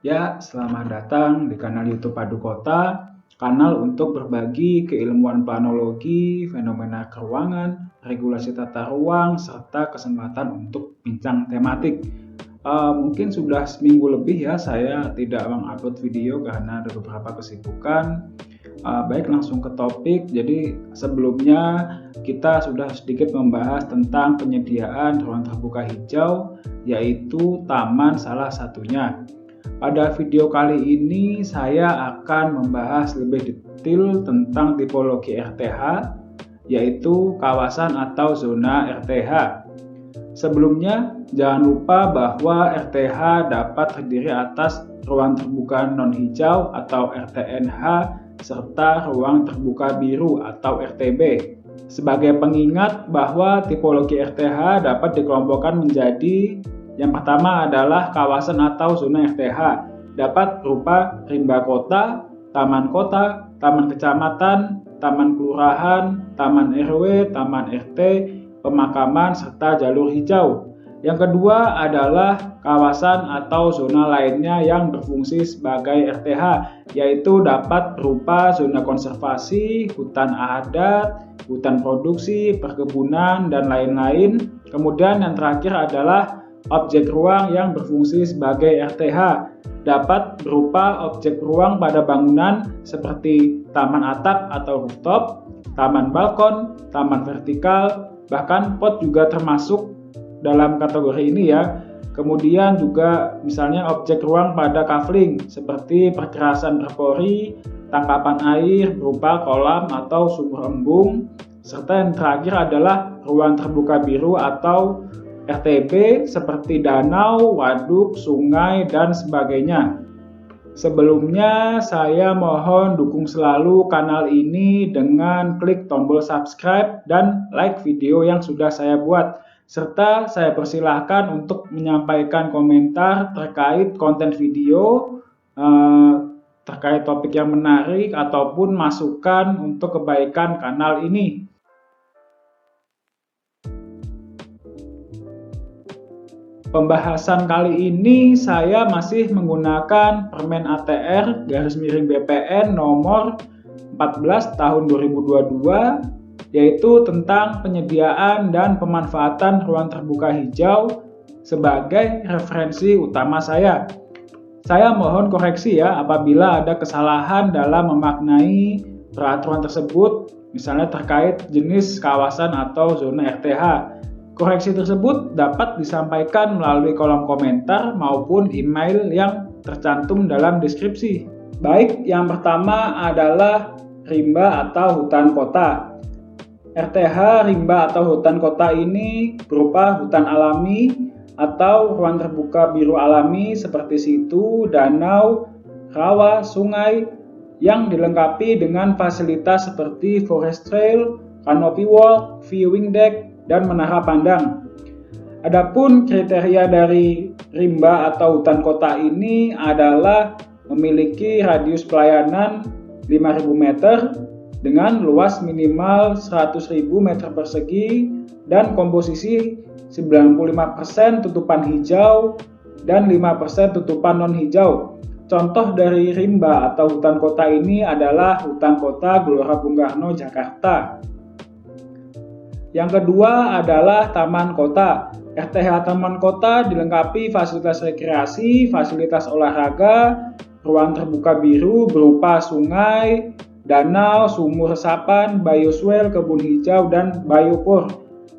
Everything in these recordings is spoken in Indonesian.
Ya, selamat datang di kanal YouTube Padu Kota, kanal untuk berbagi keilmuan planologi, fenomena keuangan, regulasi tata ruang, serta kesempatan untuk bincang tematik. Mungkin sudah seminggu lebih ya saya tidak mengupload video karena ada beberapa kesibukan. Baik, langsung ke topik. Jadi sebelumnya kita sudah sedikit membahas tentang penyediaan ruang terbuka hijau, yaitu taman salah satunya. Pada video kali ini saya akan membahas lebih detail tentang tipologi RTH, yaitu kawasan atau zona RTH. Sebelumnya, jangan lupa bahwa RTH dapat terdiri atas ruang terbuka non-hijau atau RTNH serta ruang terbuka biru atau RTB. Sebagai pengingat bahwa tipologi RTH dapat dikelompokkan menjadi yang pertama adalah kawasan atau zona RTH, dapat berupa rimba kota, taman kecamatan, taman kelurahan, taman RW, taman RT, pemakaman, serta jalur hijau. Yang kedua adalah kawasan atau zona lainnya yang berfungsi sebagai RTH, yaitu dapat berupa zona konservasi, hutan adat, hutan produksi, perkebunan, dan lain-lain. Kemudian yang terakhir adalah objek ruang yang berfungsi sebagai RTH, dapat berupa objek ruang pada bangunan seperti taman atap atau rooftop, taman balkon, taman vertikal, bahkan pot juga termasuk dalam kategori ini ya. Kemudian juga misalnya objek ruang pada kafling seperti perkerasan berpori, tangkapan air berupa kolam atau sumur embung, serta yang terakhir adalah ruang terbuka biru atau RTB seperti danau, waduk, sungai, dan sebagainya. Sebelumnya, saya mohon dukung selalu kanal ini dengan klik tombol subscribe dan like video yang sudah saya buat. Serta saya persilahkan untuk menyampaikan komentar terkait konten video, terkait topik yang menarik, ataupun masukan untuk kebaikan kanal ini. Pembahasan kali ini saya masih menggunakan Permen ATR _BPN nomor 14 tahun 2022, yaitu tentang penyediaan dan pemanfaatan ruang terbuka hijau sebagai referensi utama saya. Saya mohon koreksi ya apabila ada kesalahan dalam memaknai peraturan tersebut, misalnya terkait jenis kawasan atau zona RTH. Koreksi tersebut dapat disampaikan melalui kolom komentar maupun email yang tercantum dalam deskripsi. Baik, yang pertama adalah rimba atau hutan kota. RTH rimba atau hutan kota ini berupa hutan alami atau ruang terbuka biru alami seperti situ, danau, rawa, sungai yang dilengkapi dengan fasilitas seperti forest trail, canopy walk, viewing deck, dan menara pandang. Adapun kriteria dari rimba atau hutan kota ini adalah memiliki radius pelayanan 5.000 meter dengan luas minimal 100.000 meter persegi dan komposisi 95% tutupan hijau dan 5% tutupan non hijau. Contoh dari rimba atau hutan kota ini adalah Hutan Kota Gelora Bung Karno, Jakarta. Yang kedua adalah taman kota. RTH taman kota dilengkapi fasilitas rekreasi, fasilitas olahraga, ruang terbuka biru berupa sungai, danau, sumur resapan, bioswale, kebun hijau, dan biopor.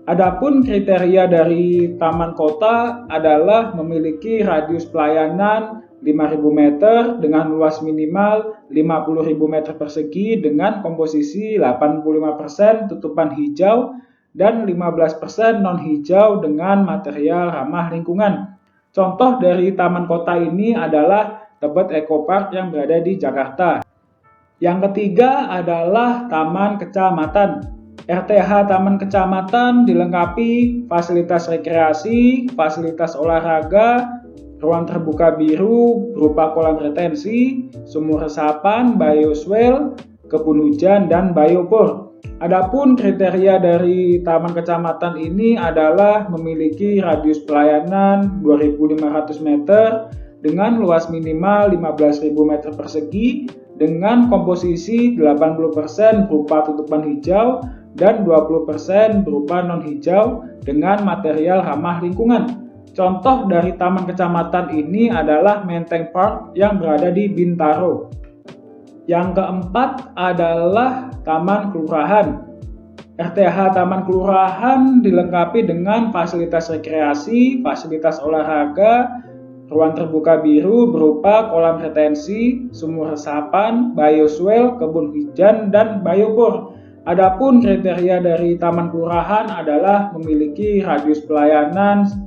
Adapun kriteria dari taman kota adalah memiliki radius pelayanan 5.000 meter dengan luas minimal 50.000 meter persegi dengan komposisi 85% tutupan hijau dan 15% non hijau dengan material ramah lingkungan. Contoh dari taman kota ini adalah Tebet Eco Park yang berada di Jakarta. Yang ketiga adalah Taman Kecamatan. RTH Taman Kecamatan dilengkapi fasilitas rekreasi, fasilitas olahraga, ruang terbuka biru berupa kolam retensi, sumur resapan, bioswale, kebun hujan, dan biopor. Adapun kriteria dari taman kecamatan ini adalah memiliki radius pelayanan 2.500 meter dengan luas minimal 15.000 meter persegi dengan komposisi 80% berupa tutupan hijau dan 20% berupa non-hijau dengan material ramah lingkungan. Contoh dari taman kecamatan ini adalah Menteng Park yang berada di Bintaro. Yang keempat adalah Taman Kelurahan. RTH Taman Kelurahan dilengkapi dengan fasilitas rekreasi, fasilitas olahraga, ruang terbuka biru berupa kolam retensi, sumur resapan, bioswale, kebun hujan, dan biopor. Adapun kriteria dari Taman Kelurahan adalah memiliki radius pelayanan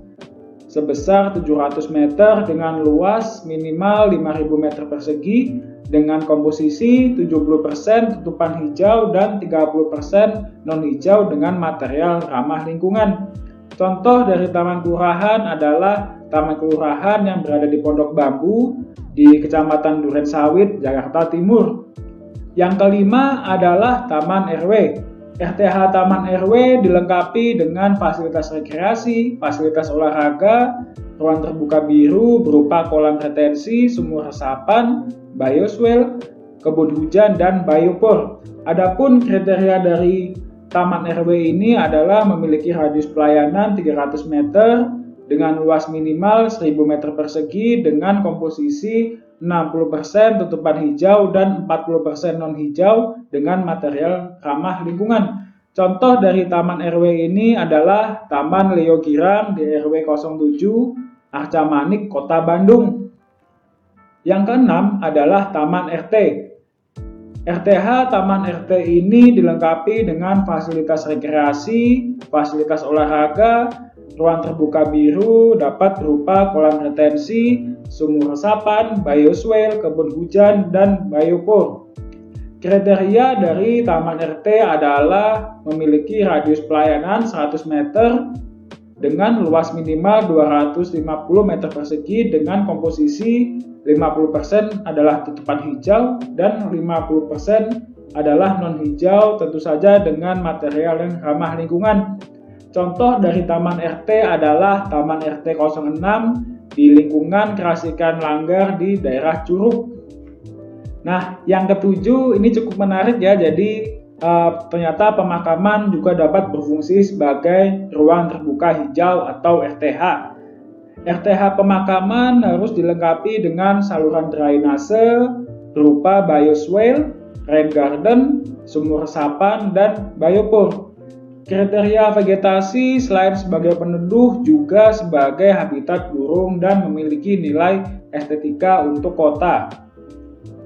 sebesar 700 meter dengan luas minimal 5.000 meter persegi dengan komposisi 70% tutupan hijau dan 30% non-hijau dengan material ramah lingkungan. Contoh dari Taman Kelurahan adalah Taman Kelurahan yang berada di Pondok Bambu di Kecamatan Durensawit, Jakarta Timur. Yang kelima adalah Taman RW. RTH Taman RW dilengkapi dengan fasilitas rekreasi, fasilitas olahraga, ruang terbuka biru berupa kolam retensi, sumur resapan, bioswale, kebun hujan, dan biopor. Adapun kriteria dari Taman RW ini adalah memiliki radius pelayanan 300 meter dengan luas minimal 1.000 meter persegi dengan komposisi 60% tutupan hijau dan 40% non-hijau dengan material ramah lingkungan. Contoh dari Taman RW ini adalah Taman Leo Girang di RW 07 Arca Manik, Kota Bandung. Yang keenam adalah Taman RT. RTH Taman RT ini dilengkapi dengan fasilitas rekreasi, fasilitas olahraga, ruang terbuka biru dapat berupa kolam retensi, sumur resapan, bioswale, kebun hujan, dan biopor. Kriteria dari Taman RT adalah memiliki radius pelayanan 100 meter dengan luas minimal 250 meter persegi dengan komposisi 50% adalah tutupan hijau dan 50% adalah non-hijau, tentu saja dengan material yang ramah lingkungan. Contoh dari Taman RT adalah Taman RT 06 di lingkungan Kerasikan Langgar di daerah Curug. Nah, yang ketujuh ini cukup menarik ya, jadi ternyata pemakaman juga dapat berfungsi sebagai ruang terbuka hijau atau RTH. RTH pemakaman harus dilengkapi dengan saluran drainase berupa bioswale, rain garden, sumur resapan, dan biopor. Kriteria vegetasi selain sebagai peneduh juga sebagai habitat burung dan memiliki nilai estetika untuk kota.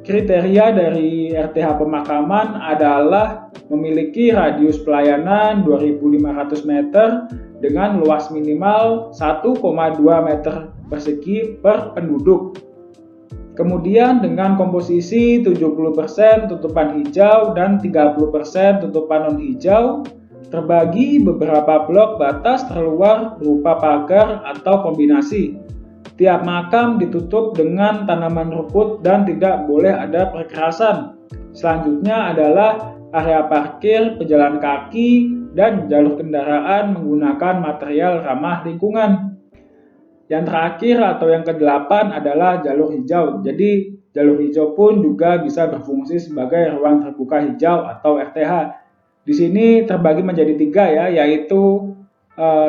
Kriteria dari RTH pemakaman adalah memiliki radius pelayanan 2.500 meter dengan luas minimal 1,2 meter persegi per penduduk. Kemudian dengan komposisi 70% tutupan hijau dan 30% tutupan non-hijau, terbagi beberapa blok batas terluar berupa pagar atau kombinasi. Tiap makam ditutup dengan tanaman rumput dan tidak boleh ada perkerasan. Selanjutnya adalah area parkir, pejalan kaki, dan jalur kendaraan menggunakan material ramah lingkungan. Yang terakhir atau yang kedelapan adalah jalur hijau. Jadi jalur hijau pun juga bisa berfungsi sebagai ruang terbuka hijau atau RTH. Di sini terbagi menjadi tiga ya, yaitu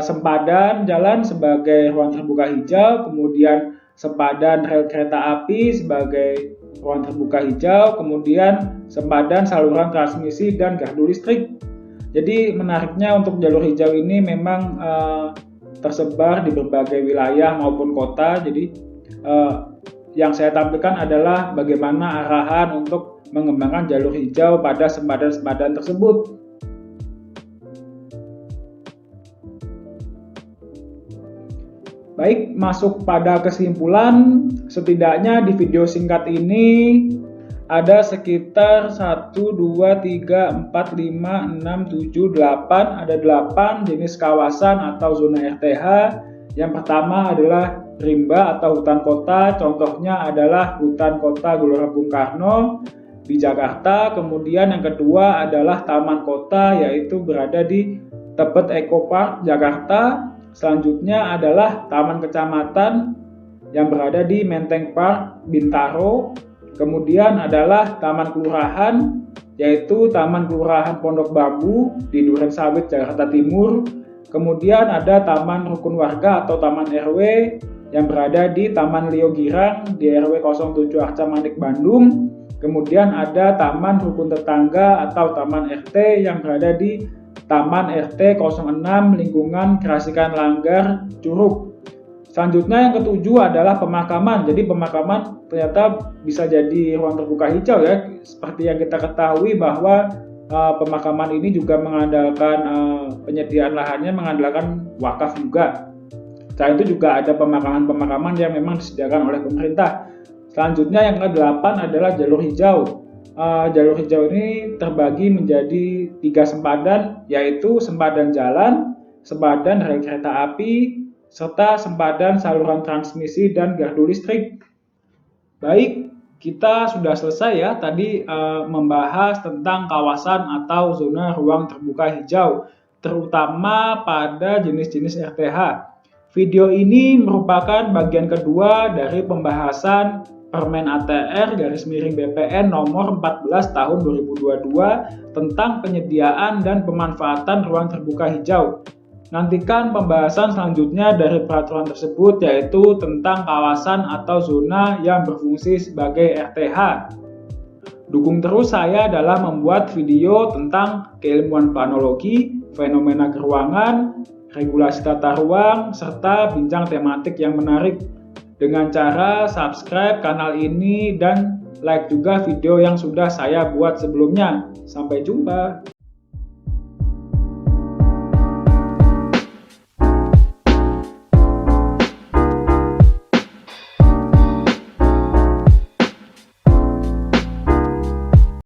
sempadan jalan sebagai ruang terbuka hijau, kemudian sempadan rel kereta api sebagai ruang terbuka hijau, kemudian sempadan saluran transmisi dan gardu listrik. Jadi menariknya untuk jalur hijau ini memang tersebar di berbagai wilayah maupun kota. Jadi yang saya tampilkan adalah bagaimana arahan untuk mengembangkan jalur hijau pada sempadan-sempadan tersebut. Baik, masuk pada kesimpulan, setidaknya di video singkat ini ada sekitar 1, 2, 3, 4, 5, 6, 7, 8, ada 8 jenis kawasan atau zona RTH. Yang pertama adalah rimba atau hutan kota, contohnya adalah hutan kota Gelora Bung Karno di Jakarta. Kemudian yang kedua adalah taman kota, yaitu berada di Tebet Eco Park, Jakarta. Selanjutnya adalah taman kecamatan, yang berada di Menteng Park, Bintaro. Kemudian adalah Taman Kelurahan, yaitu Taman Kelurahan Pondok Bambu di Durensawit, Jakarta Timur. Kemudian ada Taman Rukun Warga atau Taman RW yang berada di Taman Lio Girang di RW 07 Arca Manik, Bandung. Kemudian ada Taman Rukun Tetangga atau Taman RT yang berada di Taman RT 06 lingkungan Kerasikan Langgar, Curug. Selanjutnya yang ketujuh adalah pemakaman. Jadi pemakaman ternyata bisa jadi ruang terbuka hijau ya. Seperti yang kita ketahui bahwa pemakaman ini juga mengandalkan penyediaan lahannya mengandalkan wakaf juga. Selain itu juga ada pemakaman-pemakaman yang memang disediakan oleh pemerintah. Selanjutnya yang ke-8 adalah jalur hijau. Jalur hijau ini terbagi menjadi 3 sempadan, yaitu sempadan jalan, sempadan rel kereta api, serta sempadan saluran transmisi dan gardu listrik. Baik, kita sudah selesai ya tadi membahas tentang kawasan atau zona ruang terbuka hijau, terutama pada jenis-jenis RTH. Video ini merupakan bagian kedua dari pembahasan Permen ATR BPN nomor 14 tahun 2022 tentang penyediaan dan pemanfaatan ruang terbuka hijau. Nantikan pembahasan selanjutnya dari peraturan tersebut, yaitu tentang kawasan atau zona yang berfungsi sebagai RTH. Dukung terus saya dalam membuat video tentang keilmuan planologi, fenomena keruangan, regulasi tata ruang, serta bincang tematik yang menarik dengan cara subscribe kanal ini dan like juga video yang sudah saya buat sebelumnya. Sampai jumpa.